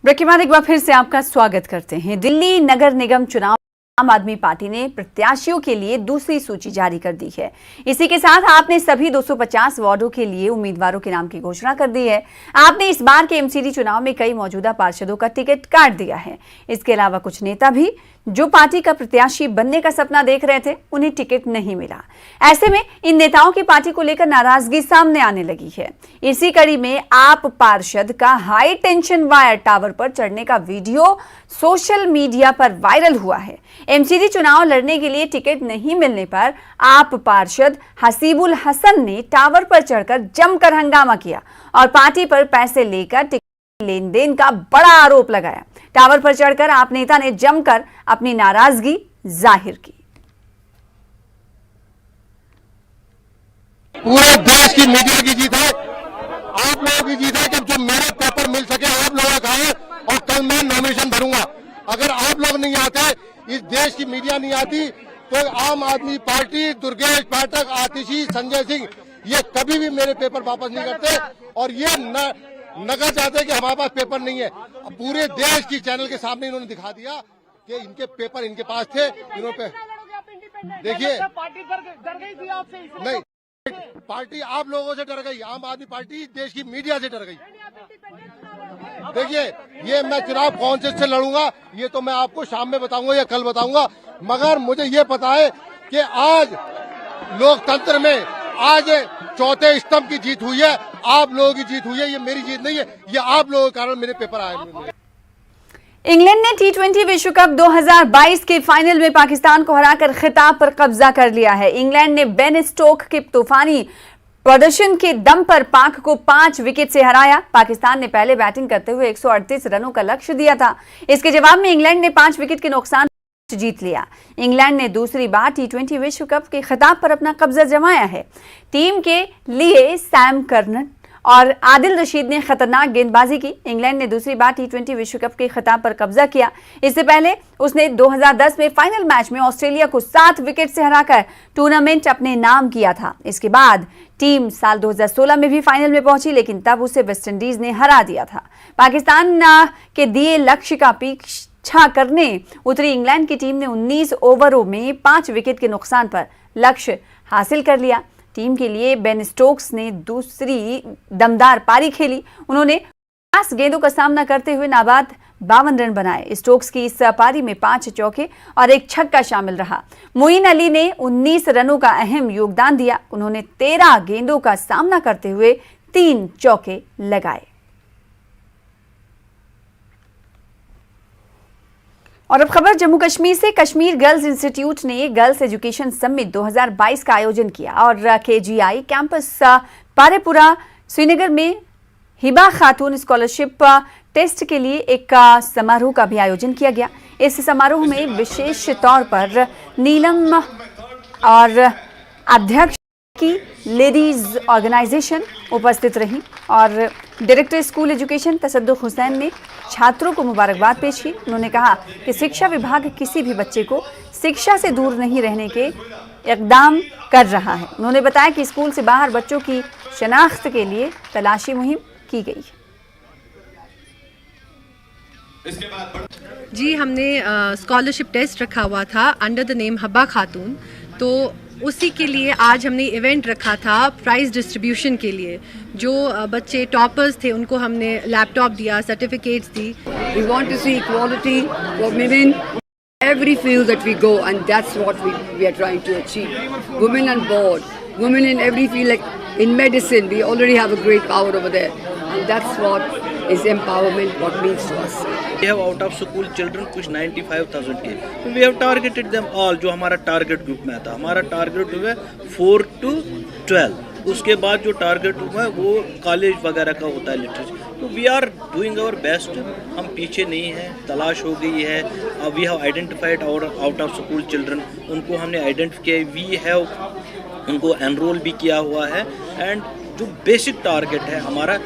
Break के बाद एक बार फिर से आपका स्वागत करते हैं। दिल्ली नगर निगम चुनाव आम आदमी पार्टी ने प्रत्याशियों के लिए दूसरी सूची जारी कर दी है। इसी के साथ आपने सभी 250 वार्डों के लिए उम्मीदवारों के नाम की घोषणा कर दी है। आपने इस बार के एमसीडी चुनाव में कई मौजूदा पार्षदों का टिकट काट दिया है। इसके अलावा कुछ नेता भी जो पार्टी का प्रत्याशी बनने का सपना देख रहे थे, उन्हें टिकट नहीं मिला। ऐसे में इन नेताओं की पार्टी को लेकर नाराजगी सामने आने लगी है। इसी कड़ी में आप पार्षद का हाई टेंशन वायर टावर पर चढ़ने का वीडियो सोशल मीडिया पर वायरल हुआ है। एमसीडी चुनाव लड़ने के लिए टिकट नहीं मिलने पर आप पार्षद हसीबुल हसन ने टावर पर चढ़कर जमकर हंगामा किया और पार्टी पर पैसे लेकर टिकट लेन देन का बड़ा आरोप लगाया। टावर पर चढ़कर आप नेता ने जमकर अपनी नाराजगी जाहिर की। पूरे देश की मीडिया की जीत है, आप लोगों की जीत है कि जो मेरे पेपर मिल सके आप लोगों का है। और कल मैं नॉमिनेशन भरूंगा। अगर आप लोग नहीं आते, इस देश की मीडिया नहीं आती, तो आम आदमी पार्टी, दुर्गेश पाठक, आतिशी, संजय सिंह, ये कभी भी मेरे पेपर वापस नहीं करते। और ये नगर चाहते कि हमारे पास पेपर नहीं है। पूरे देश की चैनल के सामने इन्होंने दिखा दिया कि इनके पेपर इनके पास थे। इन्होंने देखिए, नहीं, पार्टी आप लोगों से डर गई, आम आदमी पार्टी देश की मीडिया से डर गई। देखिए, ये मैं चुनाव कौन से लड़ूंगा ये तो मैं आपको शाम में बताऊंगा या कल बताऊंगा। मगर मुझे ये पता है कि आज लोकतंत्र में आज चौथे स्तंभ की जीत हुई है, आप लोगों की जीत हुई है। ये मेरी जीत नहीं है, ये आप लोगों के कारण मेरे पेपर आए। इंग्लैंड ने टी20 विश्व कप 2022 के फाइनल में पाकिस्तान को हराकर खिताब पर कब्जा कर लिया है। इंग्लैंड ने बेन स्टोक्स के तूफानी प्रदर्शन के दम पर पाक को 5 विकेट से हराया। पाकिस्तान ने पहले बैटिंग करते हुए 138 रनों का लक्ष्य दिया था। इसके जवाब में इंग्लैंड ने 5 विकेट के नुकसान जीत लिया। इंग्लैंड ने दूसरी बार टी20 विश्व कप के खिताब पर अपना कब्जा जमाया है। टीम के लिए सैम करन और आदिल रशीद ने खतरनाक गेंदबाजी की। इंग्लैंड ने दूसरी बार टी20 विश्व कप के खिताब पर कब्जा किया। इससे पहले उसने 2010 में फाइनल मैच में ऑस्ट्रेलिया को 7 विकेट से हराकर टूर्नामेंट अपने नाम किया था। इसके बाद टीम साल 2016 में भी फाइनल में पहुंची, लेकिन तब उसे वेस्टइंडीज ने हरा दिया था। पाकिस्तान के दिए लक्ष्य का पीछा करने उतरी इंग्लैंड की टीम ने 19 ओवरों में 5 विकेट के नुकसान पर लक्ष्य हासिल कर लिया। टीम के लिए बेन स्टोक्स ने दूसरी दमदार पारी खेली। उन्होंने 50 गेंदों का सामना करते हुए नाबाद 52 रन बनाए। स्टोक्स की इस पारी में 5 चौके और 1 छक्का शामिल रहा। मोइन अली ने 19 रनों का अहम योगदान दिया। उन्होंने 13 गेंदों का सामना करते हुए 3 चौके लगाए। और अब खबर जम्मू कश्मीर से। कश्मीर गर्ल्स इंस्टीट्यूट ने गर्ल्स एजुकेशन समिट 2022 का आयोजन किया और केजीआई कैंपस पारेपुरा श्रीनगर में हिबा खातून स्कॉलरशिप टेस्ट के लिए एक समारोह का भी आयोजन किया गया। इस समारोह में विशेष तौर पर नीलम और अध्यक्ष की लेडीज ऑर्गेनाइजेशन उपस्थित रही और डायरेक्टर स्कूल एजुकेशन तसद्दुक हुसैन ने छात्रों को मुबारकबाद पेश की। उन्होंने कहा कि शिक्षा विभाग किसी भी बच्चे को शिक्षा से दूर नहीं रहने के इकदाम कर रहा है। उन्होंने बताया कि स्कूल से बाहर बच्चों की शनाख्त के लिए तलाशी मुहिम की गई। जी, हमने स्कॉलरशिप टेस्ट रखा हुआ था अंडर द नेम हिबा खातून, तो उसी के लिए आज हमने इवेंट रखा था प्राइज़ डिस्ट्रीब्यूशन के लिए। जो बच्चे टॉपर्स थे उनको हमने लैपटॉप दिया, certificates the. We want to see equality for women every field that we go, and that's what we are trying to achieve. Women on board, women in every field. Like in medicine, we already have a great power over there, and that's what is empowerment, what means to us. We have out of school children कुछ 95,000 के, तो we have targeted them all। जो हमारा target group में था, हमारा target group है 4 to 12। उसके बाद जो टारगेट ग्रुप है वो कॉलेज वगैरह का होता है, लिटरेचर। तो we are doing our best, हम पीछे नहीं हैं। तलाश हो गई है, we have identified our out of school children, उनको हमने आइडेंटिफाई किया, वी हैव उनको एनरोल भी किया हुआ है। एंड जो बेसिक टारगेट है हमारा